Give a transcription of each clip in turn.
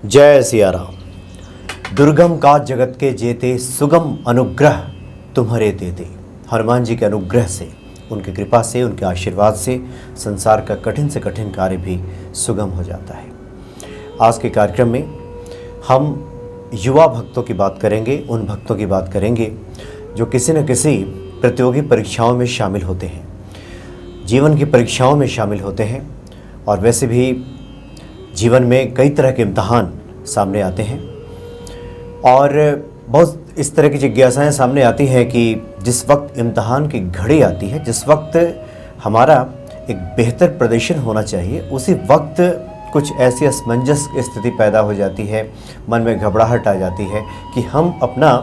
जय सिया राम। दुर्गम का जगत के जेते, सुगम अनुग्रह तुम्हारे देते। हनुमान जी के अनुग्रह से, उनकी कृपा से, उनके आशीर्वाद से संसार का कठिन से कठिन कार्य भी सुगम हो जाता है। आज के कार्यक्रम में हम युवा भक्तों की बात करेंगे, उन भक्तों की बात करेंगे जो किसी न किसी प्रतियोगी परीक्षाओं में शामिल होते हैं, जीवन की परीक्षाओं में शामिल होते हैं और वैसे भी जीवन में कई तरह के इम्तहान सामने आते हैं और बहुत इस तरह की जिज्ञासाएं सामने आती हैं कि जिस वक्त इम्तहान की घड़ी आती है, जिस वक्त हमारा एक बेहतर प्रदर्शन होना चाहिए, उसी वक्त कुछ ऐसी असमंजस स्थिति पैदा हो जाती है, मन में घबराहट आ जाती है कि हम अपना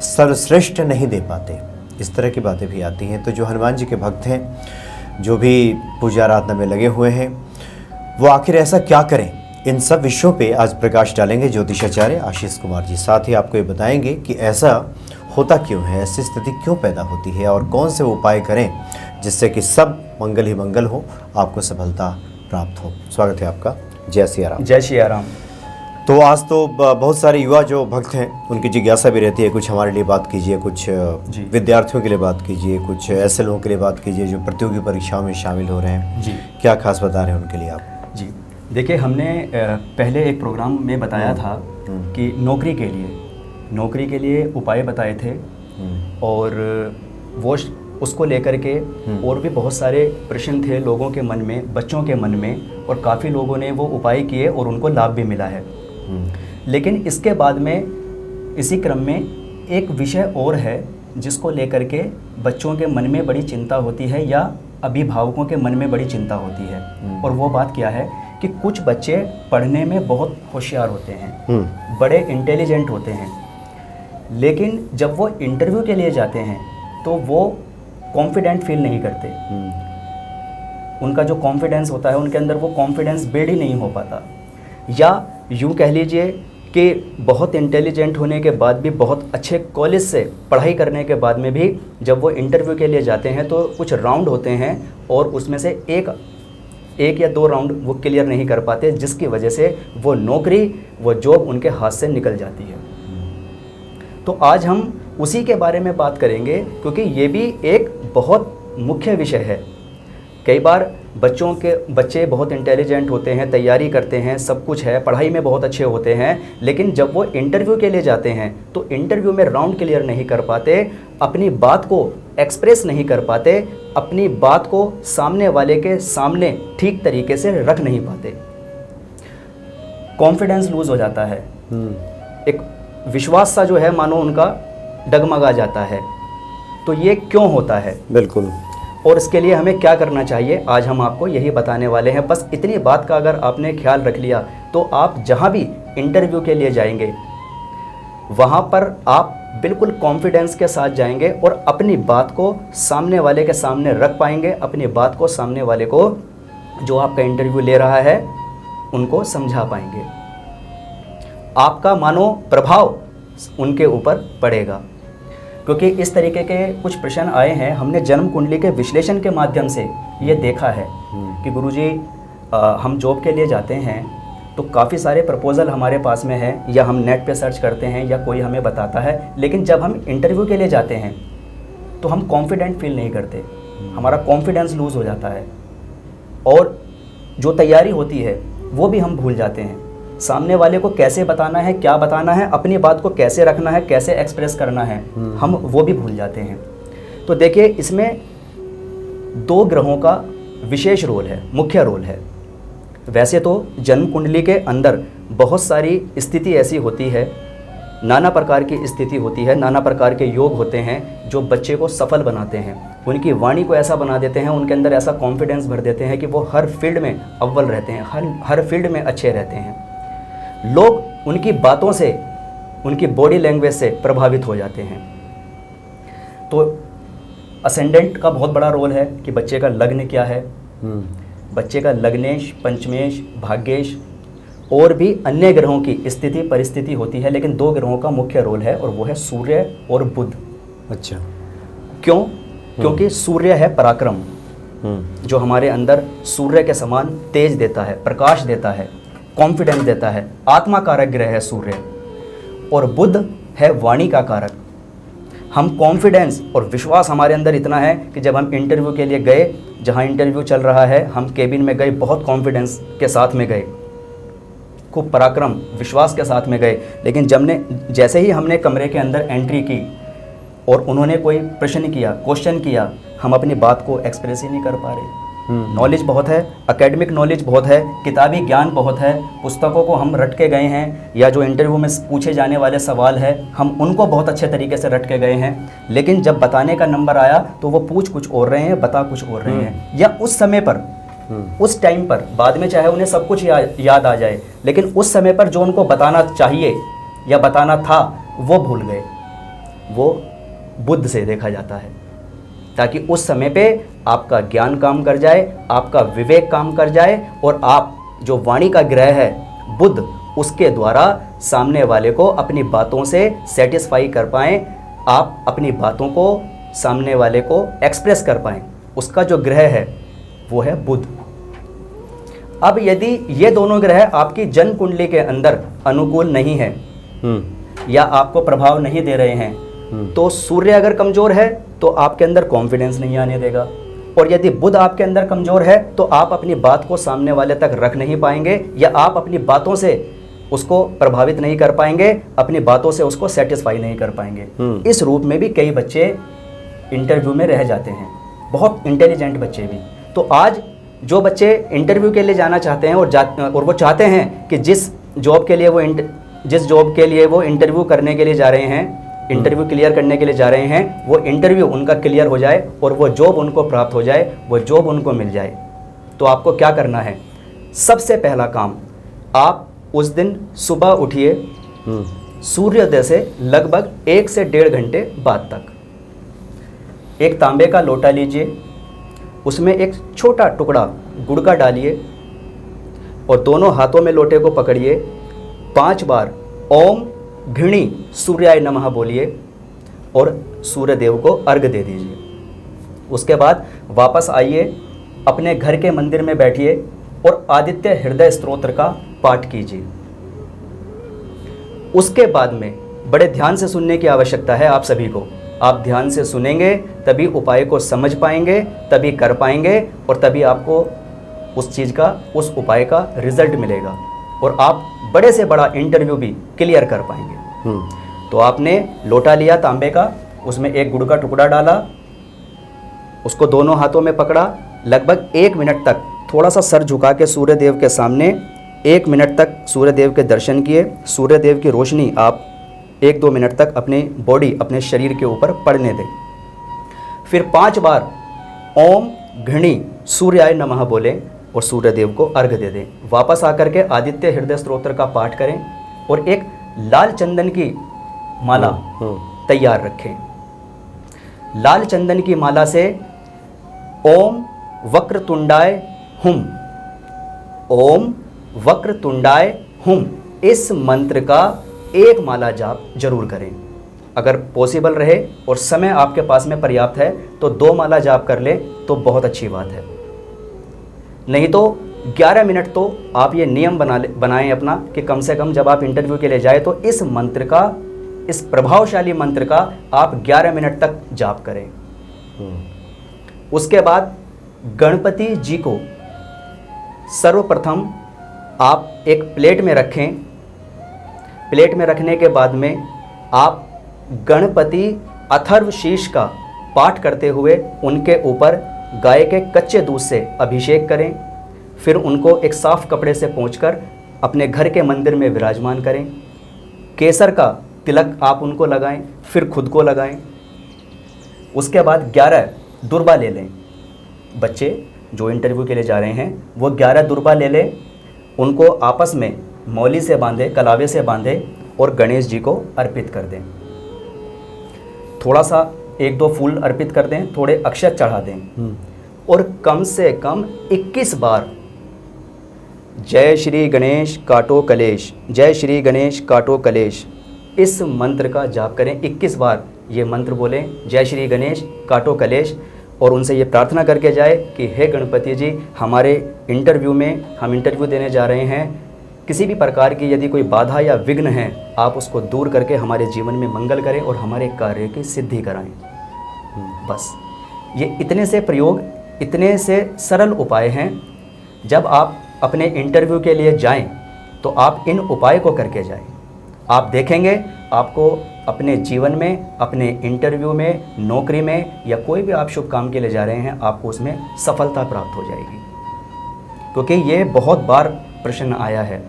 सर्वश्रेष्ठ नहीं दे पाते। इस तरह की बातें भी आती हैं। तो जो हनुमान जी के भक्त हैं, जो भी पूजा आराधना में लगे हुए हैं, वो आखिर ऐसा क्या करें, इन सब विषयों पे आज प्रकाश डालेंगे ज्योतिषाचार्य आशीष कुमार जी। साथ ही आपको ये बताएंगे कि ऐसा होता क्यों है, ऐसी स्थिति क्यों पैदा होती है और कौन से उपाय करें जिससे कि सब मंगल ही मंगल हो, आपको सफलता प्राप्त हो। स्वागत है आपका। जय सिया राम। जय सिया राम। तो आज तो बहुत सारे युवा जो भक्त हैं, उनकी जिज्ञासा भी रहती है, कुछ हमारे लिए बात कीजिए, कुछ विद्यार्थियों के लिए बात कीजिए, कुछ ऐसे लोगों के लिए बात कीजिए जो प्रतियोगी परीक्षाओं में शामिल हो रहे हैं। जी, क्या खास बता रहे हैं उनके लिए आप? जी देखिए, हमने पहले एक प्रोग्राम में बताया था कि नौकरी के लिए उपाय बताए थे और वो उसको लेकर के और भी बहुत सारे प्रश्न थे लोगों के मन में, बच्चों के मन में, और काफ़ी लोगों ने वो उपाय किए और उनको लाभ भी मिला है। लेकिन इसके बाद में इसी क्रम में एक विषय और है जिसको लेकर के बच्चों के मन में बड़ी चिंता होती है या अभिभावकों के मन में बड़ी चिंता होती है। और वो बात क्या है कि कुछ बच्चे पढ़ने में बहुत होशियार होते हैं, बड़े इंटेलिजेंट होते हैं, लेकिन जब वो इंटरव्यू के लिए जाते हैं तो वो कॉन्फिडेंट फील नहीं करते। उनका जो कॉन्फिडेंस होता है, उनके अंदर वो कॉन्फिडेंस बिल्ड ही नहीं हो पाता। या यूँ कह लीजिए कि बहुत इंटेलिजेंट होने के बाद भी, बहुत अच्छे कॉलेज से पढ़ाई करने के बाद में भी जब वो इंटरव्यू के लिए जाते हैं तो कुछ राउंड होते हैं और उसमें से एक या दो राउंड वो क्लियर नहीं कर पाते, जिसकी वजह से वो नौकरी, वो जॉब उनके हाथ से निकल जाती है। तो आज हम उसी के बारे में बात करेंगे क्योंकि ये भी एक बहुत मुख्य विषय है। कई बार बच्चे बहुत इंटेलिजेंट होते हैं, तैयारी करते हैं, सब कुछ है, पढ़ाई में बहुत अच्छे होते हैं, लेकिन जब वो इंटरव्यू के लिए जाते हैं तो इंटरव्यू में राउंड क्लियर नहीं कर पाते, अपनी बात को एक्सप्रेस नहीं कर पाते, अपनी बात को सामने वाले के सामने ठीक तरीके से रख नहीं पाते, कॉन्फिडेंस लूज हो जाता है, एक विश्वास सा जो है मानो उनका डगमगा जाता है। तो ये क्यों होता है? बिल्कुल। और इसके लिए हमें क्या करना चाहिए, आज हम आपको यही बताने वाले हैं। बस इतनी बात का अगर आपने ख्याल रख लिया तो आप जहाँ भी इंटरव्यू के लिए जाएंगे वहाँ पर आप बिल्कुल कॉन्फिडेंस के साथ जाएंगे और अपनी बात को सामने वाले के सामने रख पाएंगे, अपनी बात को सामने वाले को, जो आपका इंटरव्यू ले रहा है, उनको समझा पाएंगे। आपका मानो प्रभाव उनके ऊपर पड़ेगा। क्योंकि इस तरीके के कुछ प्रश्न आए हैं, हमने जन्म कुंडली के विश्लेषण के माध्यम से ये देखा है कि गुरुजी हम जॉब के लिए जाते हैं तो काफ़ी सारे प्रपोज़ल हमारे पास में है, या हम नेट पे सर्च करते हैं या कोई हमें बताता है, लेकिन जब हम इंटरव्यू के लिए जाते हैं तो हम कॉन्फिडेंट फील नहीं करते, हमारा कॉन्फिडेंस लूज़ हो जाता है और जो तैयारी होती है वो भी हम भूल जाते हैं। सामने वाले को कैसे बताना है, क्या बताना है, अपनी बात को कैसे रखना है, कैसे एक्सप्रेस करना है, हम वो भी भूल जाते हैं। तो देखिए, इसमें दो ग्रहों का विशेष रोल है, मुख्य रोल है। वैसे तो जन्म कुंडली के अंदर बहुत सारी स्थिति ऐसी होती है, नाना प्रकार की स्थिति होती है, नाना प्रकार के योग होते हैं जो बच्चे को सफल बनाते हैं, उनकी वाणी को ऐसा बना देते हैं, उनके अंदर ऐसा कॉन्फिडेंस भर देते हैं कि वो हर फील्ड में अव्वल रहते हैं, हर फील्ड में अच्छे रहते हैं। लोग उनकी बातों से, उनकी बॉडी लैंग्वेज से प्रभावित हो जाते हैं। तो असेंडेंट का बहुत बड़ा रोल है कि बच्चे का लग्न क्या है, बच्चे का लग्नेश, पंचमेश, भाग्येश और भी अन्य ग्रहों की स्थिति परिस्थिति होती है, लेकिन दो ग्रहों का मुख्य रोल है और वो है सूर्य और बुध। अच्छा, क्यों? क्योंकि सूर्य है पराक्रम, जो हमारे अंदर सूर्य के समान तेज देता है, प्रकाश देता है, कॉन्फिडेंस देता है, आत्मा कारक ग्रह है सूर्य, और बुध है वाणी का कारक। हम कॉन्फिडेंस और विश्वास हमारे अंदर इतना है कि जब हम इंटरव्यू के लिए गए, जहाँ इंटरव्यू चल रहा है, हम केबिन में गए, बहुत कॉन्फिडेंस के साथ में गए, खूब पराक्रम विश्वास के साथ में गए, लेकिन जैसे ही हमने कमरे के अंदर एंट्री की और उन्होंने कोई प्रश्न किया, क्वेश्चन किया, हम अपनी बात को एक्सप्रेस ही नहीं कर पा रहे। नॉलेज बहुत है, एकेडमिक नॉलेज बहुत है, किताबी ज्ञान बहुत है, पुस्तकों को हम रट के गए हैं, या जो इंटरव्यू में पूछे जाने वाले सवाल है हम उनको बहुत अच्छे तरीके से रट के गए हैं, लेकिन जब बताने का नंबर आया तो वो पूछ कुछ और रहे हैं, बता कुछ और रहे हैं, या उस समय पर, उस टाइम पर, बाद में चाहे उन्हें सब कुछ याद आ जाए, लेकिन उस समय पर जो उनको बताना चाहिए या बताना था वो भूल गए। वो बुद्ध से देखा जाता है, ताकि उस समय पे आपका ज्ञान काम कर जाए, आपका विवेक काम कर जाए, और आप जो वाणी का ग्रह है बुध, उसके द्वारा सामने वाले को अपनी बातों से सेटिस्फाई कर पाएँ, आप अपनी बातों को सामने वाले को एक्सप्रेस कर पाएँ। उसका जो ग्रह है वो है बुध। अब यदि ये दोनों ग्रह आपकी जन्म कुंडली के अंदर अनुकूल नहीं है या आपको प्रभाव नहीं दे रहे हैं, तो सूर्य अगर कमजोर है तो आपके अंदर कॉन्फिडेंस नहीं आने देगा, और यदि बुध आपके अंदर कमजोर है तो आप अपनी बात को सामने वाले तक रख नहीं पाएंगे, या आप अपनी बातों से उसको प्रभावित नहीं कर पाएंगे, अपनी बातों से उसको सेटिस्फाई नहीं कर पाएंगे। इस रूप में भी कई बच्चे इंटरव्यू में रह जाते हैं, बहुत इंटेलिजेंट बच्चे भी। तो आज जो बच्चे इंटरव्यू के लिए जाना चाहते हैं और वो चाहते हैं कि जिस जॉब के लिए वो इंटरव्यू करने के लिए जा रहे हैं, इंटरव्यू क्लियर करने के लिए जा रहे हैं, वो इंटरव्यू उनका क्लियर हो जाए और वो जॉब उनको प्राप्त हो जाए, वो जॉब उनको मिल जाए, तो आपको क्या करना है? सबसे पहला काम, आप उस दिन सुबह उठिए, सूर्योदय से लगभग 1 से 1.5 घंटे बाद तक एक तांबे का लोटा लीजिए, उसमें एक छोटा टुकड़ा गुड़ का डालिए और दोनों हाथों में लोटे को पकड़िए, 5 बार ओम घृणी सूर्याय नमः बोलिए और सूर्यदेव को अर्घ्य दे दीजिए। उसके बाद वापस आइए, अपने घर के मंदिर में बैठिए और आदित्य हृदय स्तोत्र का पाठ कीजिए। उसके बाद में बड़े ध्यान से सुनने की आवश्यकता है आप सभी को। आप ध्यान से सुनेंगे तभी उपाय को समझ पाएंगे, तभी कर पाएंगे, और तभी आपको उस चीज़ का, उस उपाय का रिजल्ट मिलेगा और आप बड़े से बड़ा इंटरव्यू भी क्लियर कर पाएंगे। तो आपने लोटा लिया तांबे का, उसमें एक गुड़ का टुकड़ा डाला, उसको दोनों हाथों में पकड़ा, लगभग 1 मिनट तक थोड़ा सा सर झुका के सूर्यदेव के सामने 1 मिनट तक सूर्यदेव के दर्शन किए। सूर्यदेव की रोशनी आप 1-2 मिनट तक अपनी बॉडी, अपने शरीर के ऊपर पड़ने दें। फिर 5 बार ओम घृणी सूर्याय नमः बोलें और सूर्यदेव को अर्घ्य दे दें। वापस आकर के आदित्य हृदय स्तोत्र का पाठ करें और एक लाल चंदन की माला तैयार रखें। लाल चंदन की माला से ओम वक्रतुंडाय हुम, ओम वक्रतुंडाय हुम, इस मंत्र का एक माला जाप जरूर करें। अगर पॉसिबल रहे और समय आपके पास में पर्याप्त है तो 2 माला जाप कर ले तो बहुत अच्छी बात है। नहीं तो 11 मिनट तो आप ये नियम बनाएं अपना कि कम से कम जब आप इंटरव्यू के लिए जाए तो इस मंत्र का, इस प्रभावशाली मंत्र का आप 11 मिनट तक जाप करें। उसके बाद गणपति जी को सर्वप्रथम आप एक प्लेट में रखें। प्लेट में रखने के बाद में आप गणपति अथर्वशीष का पाठ करते हुए उनके ऊपर गाय के कच्चे दूध से अभिषेक करें। फिर उनको एक साफ कपड़े से पोंछकर अपने घर के मंदिर में विराजमान करें। केसर का तिलक आप उनको लगाएं, फिर खुद को लगाएं। उसके बाद 11 दुर्बा ले लें। बच्चे जो इंटरव्यू के लिए जा रहे हैं वो 11 दुर्बा ले लें, उनको आपस में मौली से बांधे, कलावे से बांधे और गणेश जी को अर्पित कर दें। थोड़ा सा 1-2 फूल अर्पित कर दें, थोड़े अक्षत चढ़ा दें और कम से कम 21 बार जय श्री गणेश काटो कलेश, जय श्री गणेश काटो कलेश, इस मंत्र का जाप करें। 21 बार ये मंत्र बोलें, जय श्री गणेश काटो कलेश, और उनसे ये प्रार्थना करके जाए कि हे गणपति जी, हमारे इंटरव्यू में हम इंटरव्यू देने जा रहे हैं, किसी भी प्रकार की यदि कोई बाधा या विघ्न है, आप उसको दूर करके हमारे जीवन में मंगल करें और हमारे कार्य की सिद्धि कराएं। बस ये इतने से प्रयोग, इतने से सरल उपाय हैं। जब आप अपने इंटरव्यू के लिए जाएं तो आप इन उपाय को करके जाएं। आप देखेंगे आपको अपने जीवन में, अपने इंटरव्यू में, नौकरी में या कोई भी आप शुभ काम के लिए जा रहे हैं, आपको उसमें सफलता प्राप्त हो जाएगी। क्योंकि ये बहुत बार प्रश्न आया है,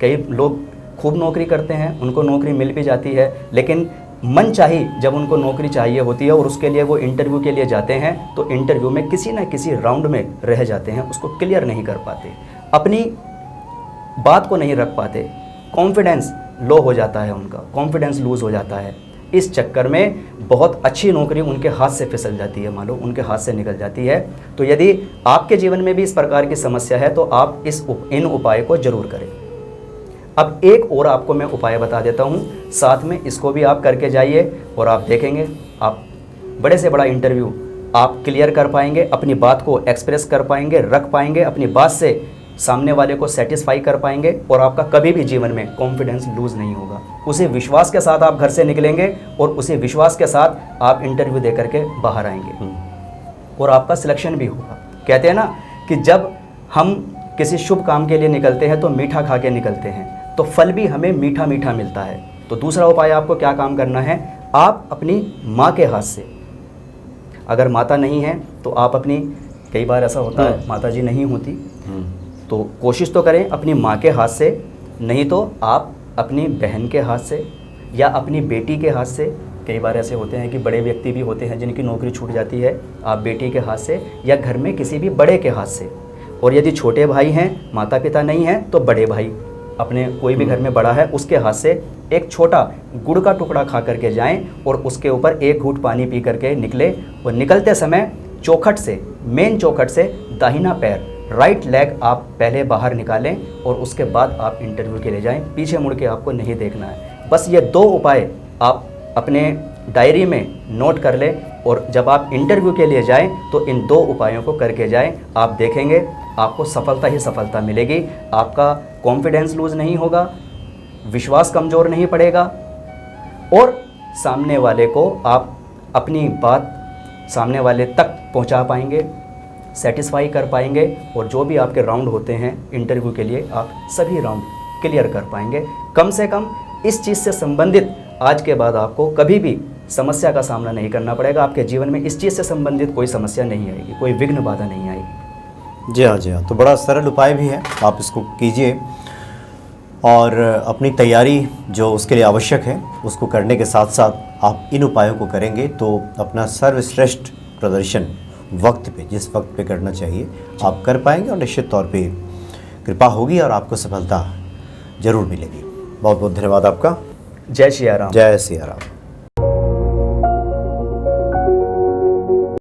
कई लोग खूब नौकरी करते हैं, उनको नौकरी मिल भी जाती है, लेकिन मन चाही जब उनको नौकरी चाहिए होती है और उसके लिए वो इंटरव्यू के लिए जाते हैं तो इंटरव्यू में किसी न किसी राउंड में रह जाते हैं, उसको क्लियर नहीं कर पाते, अपनी बात को नहीं रख पाते, कॉन्फिडेंस लो हो जाता है, उनका कॉन्फिडेंस लूज़ हो जाता है। इस चक्कर में बहुत अच्छी नौकरी उनके हाथ से फिसल जाती है, मान लो उनके हाथ से निकल जाती है। तो यदि आपके जीवन में भी इस प्रकार की समस्या है तो आप इन उपाय को जरूर करें। अब एक और आपको मैं उपाय बता देता हूँ, साथ में इसको भी आप करके जाइए और आप देखेंगे आप बड़े से बड़ा इंटरव्यू आप क्लियर कर पाएंगे, अपनी बात को एक्सप्रेस कर पाएंगे, रख पाएंगे, अपनी बात से सामने वाले को सेटिस्फाई कर पाएंगे और आपका कभी भी जीवन में कॉन्फिडेंस लूज़ नहीं होगा। उसी विश्वास के साथ आप घर से निकलेंगे और उसी विश्वास के साथ आप इंटरव्यू दे करके बाहर आएंगे और आपका सिलेक्शन भी होगा। कहते हैं ना कि जब हम किसी शुभ काम के लिए निकलते हैं तो मीठा खा के निकलते हैं, तो फल भी हमें मीठा मीठा मिलता है। तो दूसरा उपाय आपको क्या काम करना है, आप अपनी माँ के हाथ से, अगर माता नहीं है तो आप अपनी, कई बार ऐसा होता है माता जी नहीं होती तो कोशिश तो करें अपनी माँ के हाथ से, नहीं तो आप अपनी बहन के हाथ से या अपनी बेटी के हाथ से। कई बार ऐसे होते हैं कि बड़े व्यक्ति भी होते हैं जिनकी नौकरी छूट जाती है, आप बेटी के हाथ से या घर में किसी भी बड़े के हाथ से। और यदि छोटे भाई हैं, माता पिता नहीं हैं, तो बड़े भाई, अपने कोई भी घर में बड़ा है उसके हाथ से एक छोटा गुड़ का टुकड़ा खा करके जाएं और उसके ऊपर एक घूंट पानी पी करके निकले। और निकलते समय चौखट से, मेन चौखट से दाहिना पैर, राइट लेग आप पहले बाहर निकालें और उसके बाद आप इंटरव्यू के लिए जाएं। पीछे मुड़ के आपको नहीं देखना है। बस ये 2 उपाय आप अपने डायरी में नोट कर लें और जब आप इंटरव्यू के लिए जाएं तो इन 2 उपायों को करके जाएं। आप देखेंगे आपको सफलता ही सफलता मिलेगी, आपका कॉन्फिडेंस लूज़ नहीं होगा, विश्वास कमज़ोर नहीं पड़ेगा और सामने वाले को आप अपनी बात सामने वाले तक पहुंचा पाएंगे, सेटिस्फाई कर पाएंगे और जो भी आपके राउंड होते हैं इंटरव्यू के लिए आप सभी राउंड क्लियर कर पाएंगे। कम से कम इस चीज़ से संबंधित आज के बाद आपको कभी भी समस्या का सामना नहीं करना पड़ेगा। आपके जीवन में इस चीज़ से संबंधित कोई समस्या नहीं आएगी, कोई विघ्न बाधा नहीं आएगी। जी हाँ, जी हाँ। तो बड़ा सरल उपाय भी है, आप इसको कीजिए और अपनी तैयारी जो उसके लिए आवश्यक है उसको करने के साथ साथ आप इन उपायों को करेंगे तो अपना सर्वश्रेष्ठ प्रदर्शन वक्त पे, जिस वक्त पे करना चाहिए आप कर पाएंगे और निश्चित तौर पे कृपा होगी और आपको सफलता जरूर मिलेगी। बहुत बहुत धन्यवाद आपका। जय श्री राम। जय श्री राम।